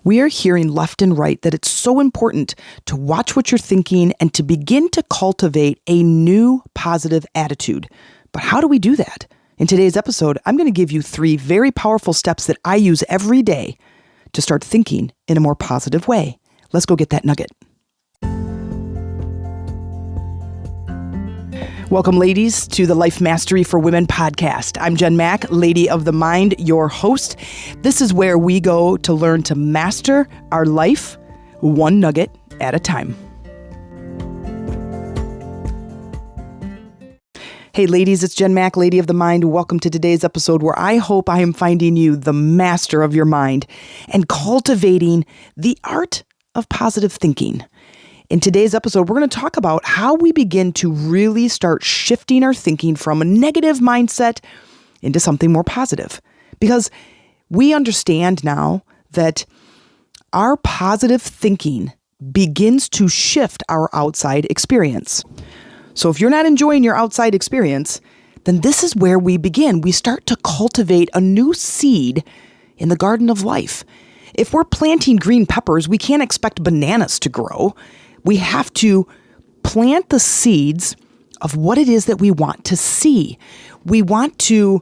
We are hearing left and right that it's so important to watch what you're thinking and to begin to cultivate a new positive attitude. But how do we do that? In today's episode, I'm going to give you 3 very powerful steps that I use every day to start thinking in a more positive way. Let's go get that nugget. Welcome, ladies, to the Life Mastery for Women podcast. I'm Jen Mack, Lady of the Mind, your host. This is where we go to learn to master our life one nugget at a time. Hey, ladies, it's Jen Mack, Lady of the Mind. Welcome to today's episode where I hope I am finding you the master of your mind and cultivating the art of positive thinking. In today's episode, we're going to talk about how we begin to really start shifting our thinking from a negative mindset into something more positive. Because we understand now that our positive thinking begins to shift our outside experience. So if you're not enjoying your outside experience, then this is where we begin. We start to cultivate a new seed in the garden of life. If we're planting green peppers, we can't expect bananas to grow. We have to plant the seeds of what it is that we want to see. We want to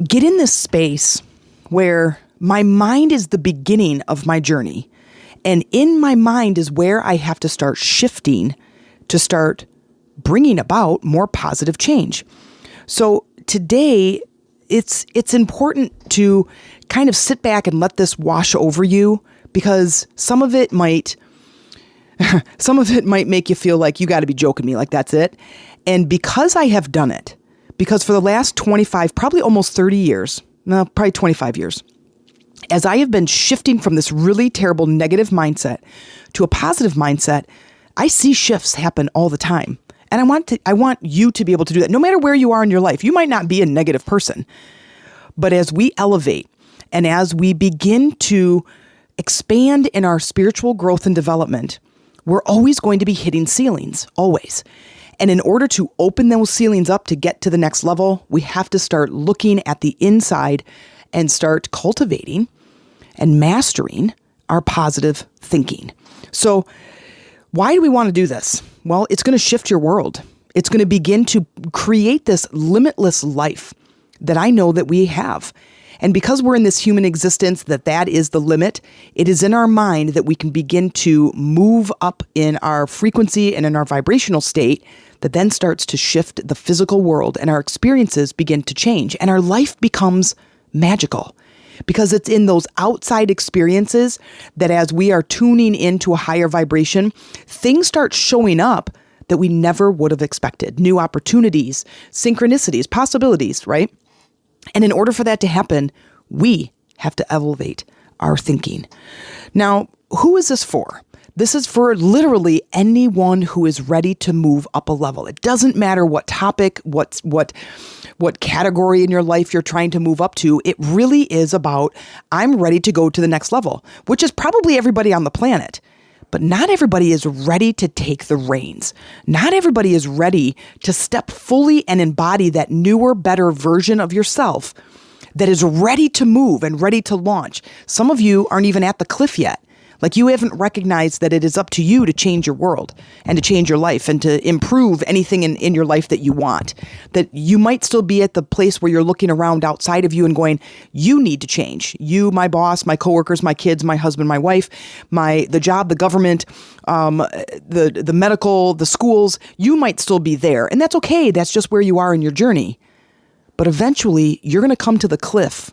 get in this space where my mind is the beginning of my journey. And in my mind is where I have to start shifting to start bringing about more positive change. So today, it's important to kind of sit back and let this wash over you, because some of it might make you feel like you got to be joking me, like that's it. And because I have done it, because for the last 25, probably almost 30 years, no, probably 25 years, as I have been shifting from this really terrible negative mindset to a positive mindset, I see shifts happen all the time. And I want you to be able to do that no matter where you are in your life. You might not be a negative person, but as we elevate and as we begin to expand in our spiritual growth and development, we're always going to be hitting ceilings, always. And in order to open those ceilings up to get to the next level, we have to start looking at the inside and start cultivating and mastering our positive thinking. So why do we want to do this? Well, it's going to shift your world. It's going to begin to create this limitless life that I know that we have. And because we're in this human existence, that is the limit, it is in our mind that we can begin to move up in our frequency and in our vibrational state that then starts to shift the physical world, and our experiences begin to change and our life becomes magical. Because it's in those outside experiences that as we are tuning into a higher vibration, things start showing up that we never would have expected. New opportunities, synchronicities, possibilities, right? And in order for that to happen, we have to elevate our thinking. Now, who is this for? This is for literally anyone who is ready to move up a level. It doesn't matter what topic, what category in your life you're trying to move up to. It really is about, I'm ready to go to the next level, which is probably everybody on the planet. But not everybody is ready to take the reins. Not everybody is ready to step fully and embody that newer, better version of yourself that is ready to move and ready to launch. Some of you aren't even at the cliff yet. Like you haven't recognized that it is up to you to change your world and to change your life and to improve anything in your life that you want. That you might still be at the place where you're looking around outside of you and going, you need to change. You, my boss, my coworkers, my kids, my husband, my wife, the job, the government, the medical, the schools, you might still be there. And that's okay. That's just where you are in your journey. But eventually you're going to come to the cliff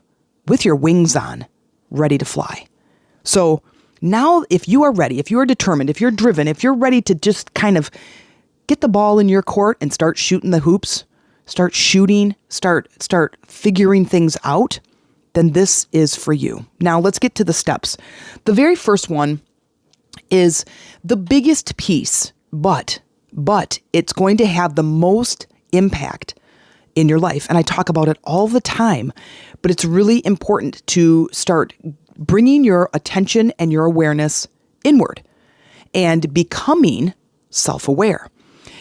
with your wings on, ready to fly. So now, if you are ready, if you are determined, if you're driven, if you're ready to just kind of get the ball in your court and start shooting the hoops, start shooting, start figuring things out, then this is for you. Now, let's get to the steps. The very first one is the biggest piece, but it's going to have the most impact in your life. And I talk about it all the time, but it's really important to start bringing your attention and your awareness inward and becoming self-aware.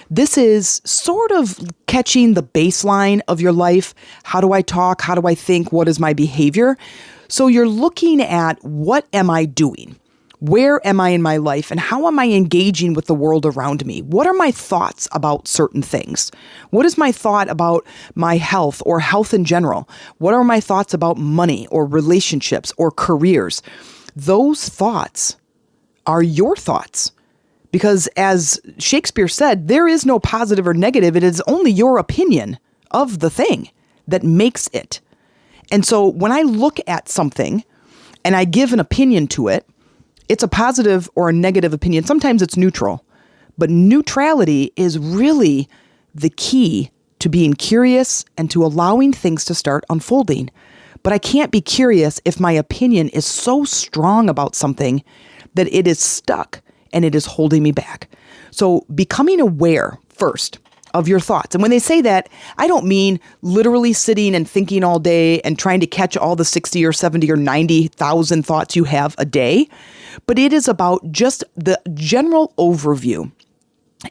This is sort of catching the baseline of your life. How do I talk? How do I think? What is my behavior? So you're looking at, what am I doing? Where am I in my life, and how am I engaging with the world around me? What are my thoughts about certain things? What is my thought about my health or health in general? What are my thoughts about money or relationships or careers? Those thoughts are your thoughts. Because as Shakespeare said, there is no positive or negative. It is only your opinion of the thing that makes it. And so when I look at something and I give an opinion to it, it's a positive or a negative opinion. Sometimes it's neutral, but neutrality is really the key to being curious and to allowing things to start unfolding. But I can't be curious if my opinion is so strong about something that it is stuck and it is holding me back. So becoming aware first of your thoughts. And when they say that, I don't mean literally sitting and thinking all day and trying to catch all the 60 or 70 or 90,000 thoughts you have a day, but it is about just the general overview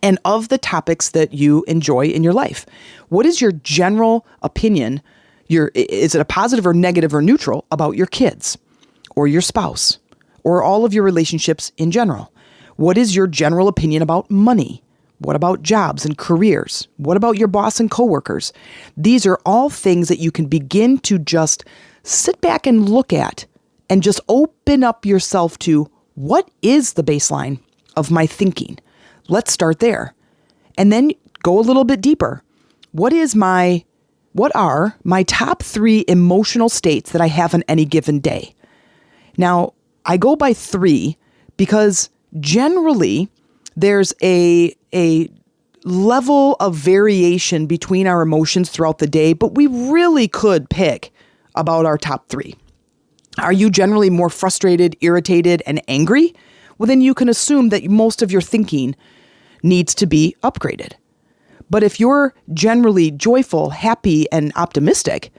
and of the topics that you enjoy in your life. What is your general opinion? Is it a positive or negative or neutral about your kids or your spouse or all of your relationships in general? What is your general opinion about money? What about jobs and careers? What about your boss and coworkers? These are all things that you can begin to just sit back and look at and just open up yourself to, what is the baseline of my thinking? Let's start there. And then go a little bit deeper. What are my top 3 emotional states that I have on any given day? Now, I go by 3 because generally there's a level of variation between our emotions throughout the day, but we really could pick about our top 3. Are you generally more frustrated, irritated, and angry? Well, then you can assume that most of your thinking needs to be upgraded. But if you're generally joyful, happy, and optimistic,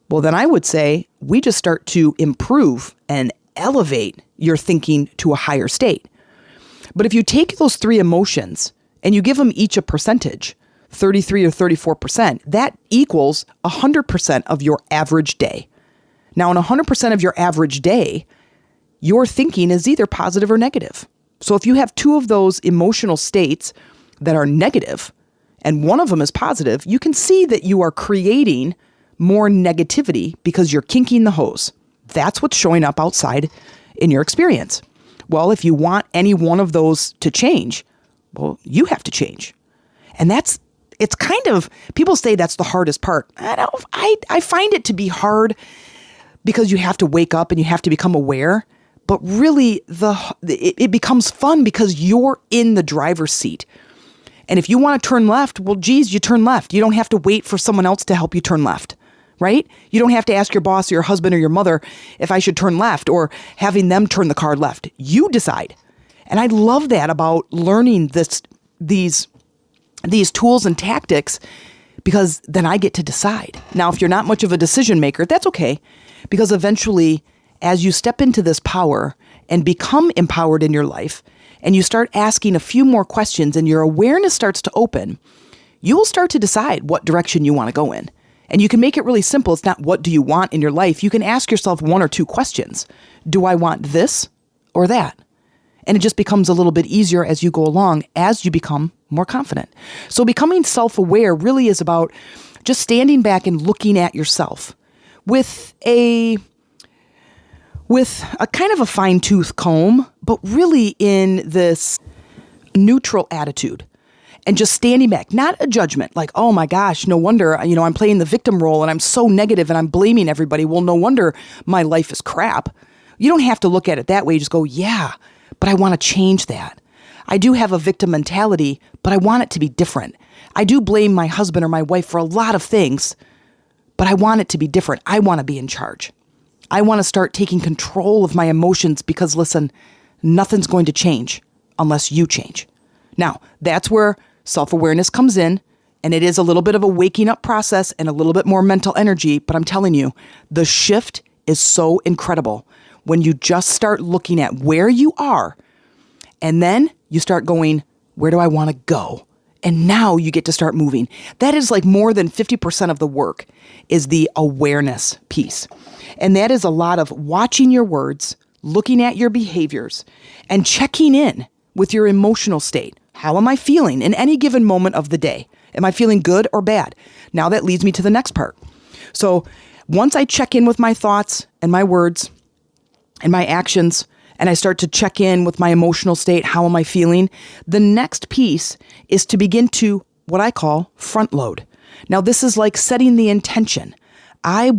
well, then I would say we just start to improve and elevate your thinking to a higher state. But if you take those 3 emotions and you give them each a percentage, 33 or 34%, that equals 100% of your average day. Now, in 100% of your average day, your thinking is either positive or negative. So if you have 2 of those emotional states that are negative and one of them is positive, you can see that you are creating more negativity because you're kinking the hose. That's what's showing up outside in your experience. Well, if you want any one of those to change, well, you have to change. And it's kind of, people say that's the hardest part. I find it to be hard because you have to wake up and you have to become aware. But really, it becomes fun because you're in the driver's seat. And if you want to turn left, well, geez, you turn left. You don't have to wait for someone else to help you turn left, right? You don't have to ask your boss or your husband or your mother if I should turn left or having them turn the car left. You decide. And I love that about learning these tools and tactics, because then I get to decide. Now, if you're not much of a decision maker, that's okay, because eventually, as you step into this power and become empowered in your life, and you start asking a few more questions and your awareness starts to open, you will start to decide what direction you want to go in. And you can make it really simple. It's not what do you want in your life. You can ask yourself 1 or 2 questions. Do I want this or that? And it just becomes a little bit easier as you go along, as you become more confident. So becoming self-aware really is about just standing back and looking at yourself with a kind of a fine-tooth comb, but really in this neutral attitude. And just standing back, not a judgment, like, oh my gosh, no wonder, I'm playing the victim role and I'm so negative and I'm blaming everybody. Well, no wonder my life is crap. You don't have to look at it that way. You just go, yeah, but I want to change that. I do have a victim mentality, but I want it to be different. I do blame my husband or my wife for a lot of things, but I want it to be different. I want to be in charge. I want to start taking control of my emotions because, listen, nothing's going to change unless you change. Now, that's where self-awareness comes in, and it is a little bit of a waking up process and a little bit more mental energy, but I'm telling you, the shift is so incredible when you just start looking at where you are, and then you start going, where do I want to go? And now you get to start moving. That is like more than 50% of the work is the awareness piece. And that is a lot of watching your words, looking at your behaviors, and checking in with your emotional state. How am I feeling in any given moment of the day? Am I feeling good or bad? Now that leads me to the next part. So once I check in with my thoughts and my words and my actions, and I start to check in with my emotional state, how am I feeling? The next piece is to begin to what I call front load. Now, this is like setting the intention. I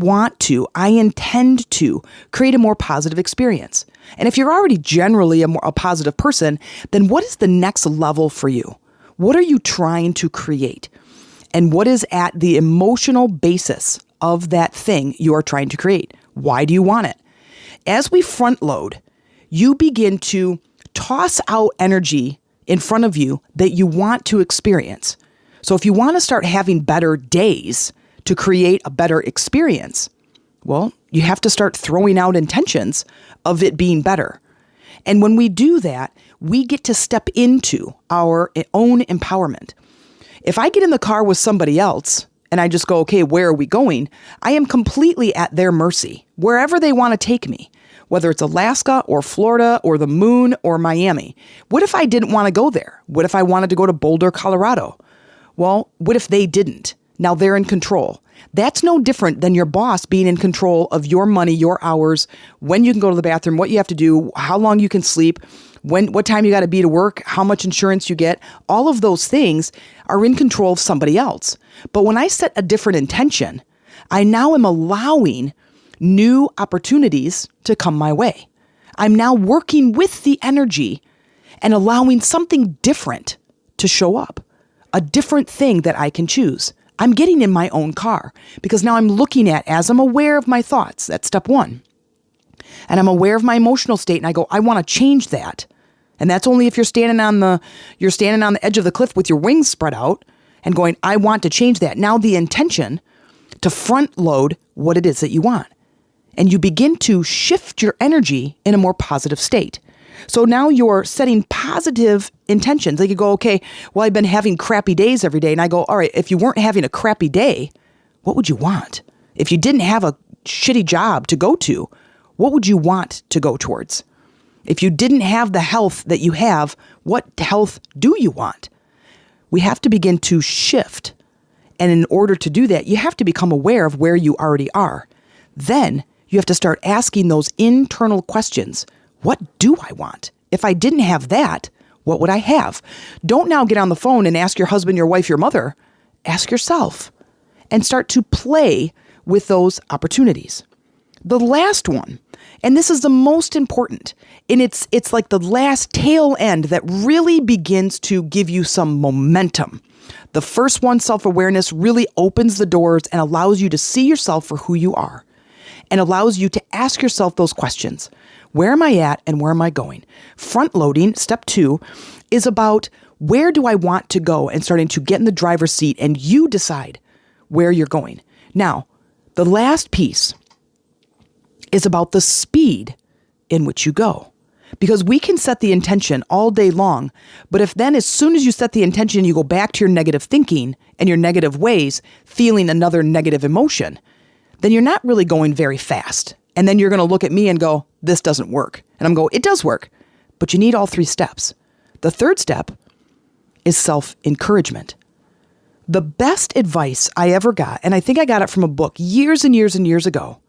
intend to create a more positive experience. And if you're already generally a positive person, then what is the next level for you? What are you trying to create? And what is at the emotional basis of that thing you are trying to create? Why do you want it? As we front load, you begin to toss out energy in front of you that you want to experience. So if you want to start having better days to create a better experience, well, you have to start throwing out intentions of it being better. And when we do that, we get to step into our own empowerment. If I get in the car with somebody else and I just go, okay, where are we going? I am completely at their mercy, wherever they want to take me. Whether it's Alaska or Florida or the moon or Miami. What if I didn't want to go there? What if I wanted to go to Boulder, Colorado? Well, what if they didn't? Now they're in control. That's no different than your boss being in control of your money, your hours, when you can go to the bathroom, what you have to do, how long you can sleep, what time you got to be to work, how much insurance you get. All of those things are in control of somebody else. But when I set a different intention, I now am allowing new opportunities to come my way. I'm now working with the energy and allowing something different to show up, a different thing that I can choose. I'm getting in my own car because now I'm looking at, as I'm aware of my thoughts, that's step one. And I'm aware of my emotional state and I go, I want to change that. And that's only if you're standing on the edge of the cliff with your wings spread out and going, I want to change that. Now the intention to front load what it is that you want. And you begin to shift your energy in a more positive state. So now you're setting positive intentions. Like you go, okay, well, I've been having crappy days every day. And I go, all right, if you weren't having a crappy day, what would you want? If you didn't have a shitty job to go to, what would you want to go towards? If you didn't have the health that you have, what health do you want? We have to begin to shift. And in order to do that, you have to become aware of where you already are. Then you have to start asking those internal questions. What do I want? If I didn't have that, what would I have? Don't now get on the phone and ask your husband, your wife, your mother. Ask yourself and start to play with those opportunities. The last one, and this is the most important, and it's like the last tail end that really begins to give you some momentum. The first one, self-awareness, really opens the doors and allows you to see yourself for who you are. And allows you to ask yourself those questions. Where am I at and where am I going? Front loading, step 2, is about where do I want to go and starting to get in the driver's seat and you decide where you're going. Now, the last piece is about the speed in which you go. Because we can set the intention all day long, but if then as soon as you set the intention, you go back to your negative thinking and your negative ways, feeling another negative emotion, then you're not really going very fast. And then you're going to look at me and go, this doesn't work. And I'm going, it does work, but you need all 3 steps. The third step is self-encouragement. The best advice I ever got, and I think I got it from a book years and years and years ago,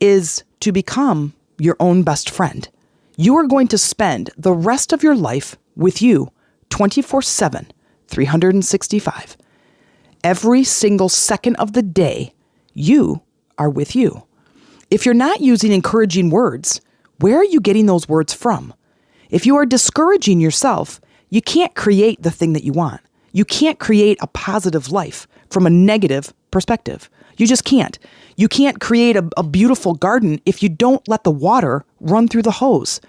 is to become your own best friend. You are going to spend the rest of your life with you 24/7, 365. Every single second of the day, you are with you. If you're not using encouraging words, where are you getting those words from? If you are discouraging yourself, you can't create the thing that you want. You can't create a positive life from a negative perspective. You just can't. You can't create a beautiful garden if you don't let the water run through the hose.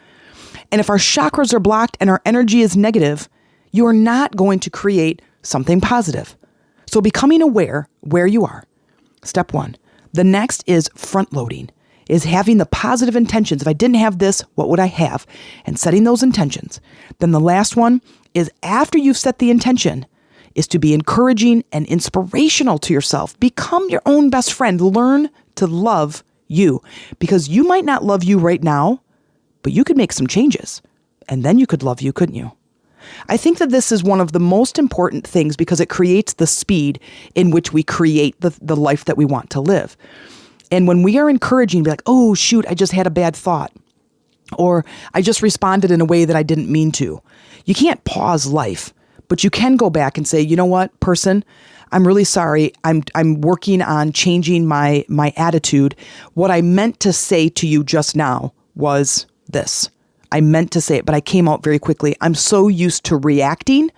And if our chakras are blocked and our energy is negative, you are not going to create something positive. So becoming aware where you are. Step 1. The next is front loading, is having the positive intentions. If I didn't have this, what would I have? And setting those intentions. Then the last one is after you've set the intention, is to be encouraging and inspirational to yourself. Become your own best friend. Learn to love you, because you might not love you right now, but you could make some changes and then you could love you, couldn't you? I think that this is one of the most important things because it creates the speed in which we create the life that we want to live. And when we are encouraging, be like, oh, shoot, I just had a bad thought, or I just responded in a way that I didn't mean to. You can't pause life, but you can go back and say, you know what, person, I'm really sorry. I'm working on changing my attitude. What I meant to say to you just now was this. I meant to say it, but I came out very quickly. I'm so used to reacting,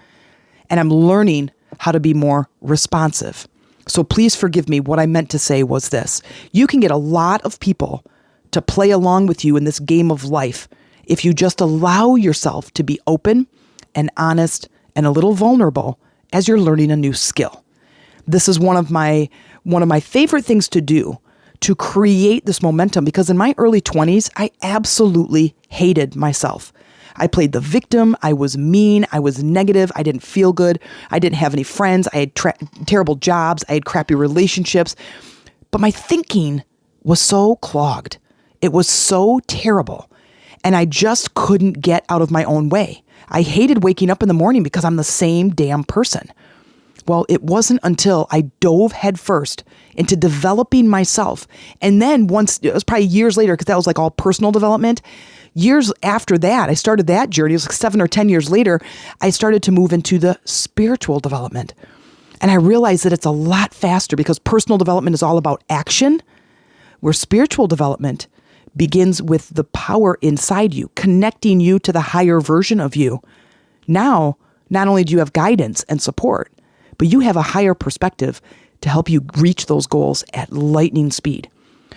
and I'm learning how to be more responsive. So please forgive me. What I meant to say was this. You can get a lot of people to play along with you in this game of life if you just allow yourself to be open and honest and a little vulnerable as you're learning a new skill. This is one of my favorite things to do to create this momentum, because in my early 20s, I absolutely hated myself. I played the victim. I was mean. I was negative. I didn't feel good. I didn't have any friends. I had terrible jobs. I had crappy relationships. But my thinking was so clogged. It was so terrible. And I just couldn't get out of my own way. I hated waking up in the morning because I'm the same damn person. Well, it wasn't until I dove headfirst into developing myself. And then once, it was probably years later, because that was like all personal development. Years after that, I started that journey. It was like 7 or 10 years later, I started to move into the spiritual development. And I realized that it's a lot faster, because personal development is all about action, where spiritual development begins with the power inside you, connecting you to the higher version of you. Now, not only do you have guidance and support, but you have a higher perspective to help you reach those goals at lightning speed.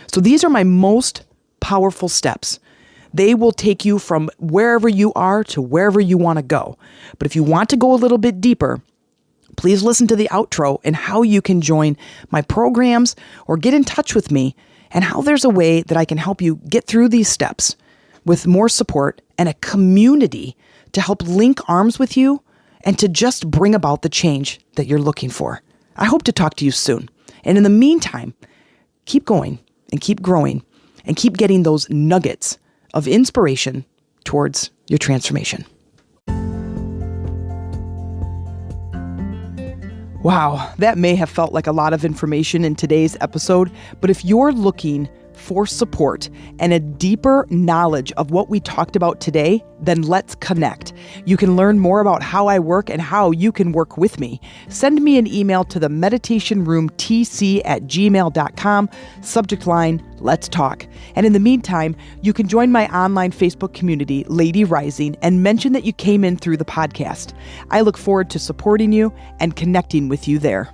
So these are my most powerful steps. They will take you from wherever you are to wherever you want to go. But if you want to go a little bit deeper, please listen to the outro and how you can join my programs or get in touch with me, and how there's a way that I can help you get through these steps with more support and a community to help link arms with you and to just bring about the change that you're looking for. I hope to talk to you soon. And in the meantime, keep going and keep growing and keep getting those nuggets of inspiration towards your transformation. Wow, that may have felt like a lot of information in today's episode, but if you're looking for support and a deeper knowledge of what we talked about today, then let's connect. You can learn more about how I work and how you can work with me. Send me an email to the meditationroomtc@gmail.com, subject line, let's talk. And in the meantime, you can join my online Facebook community, Lady Rising, and mention that you came in through the podcast. I look forward to supporting you and connecting with you there.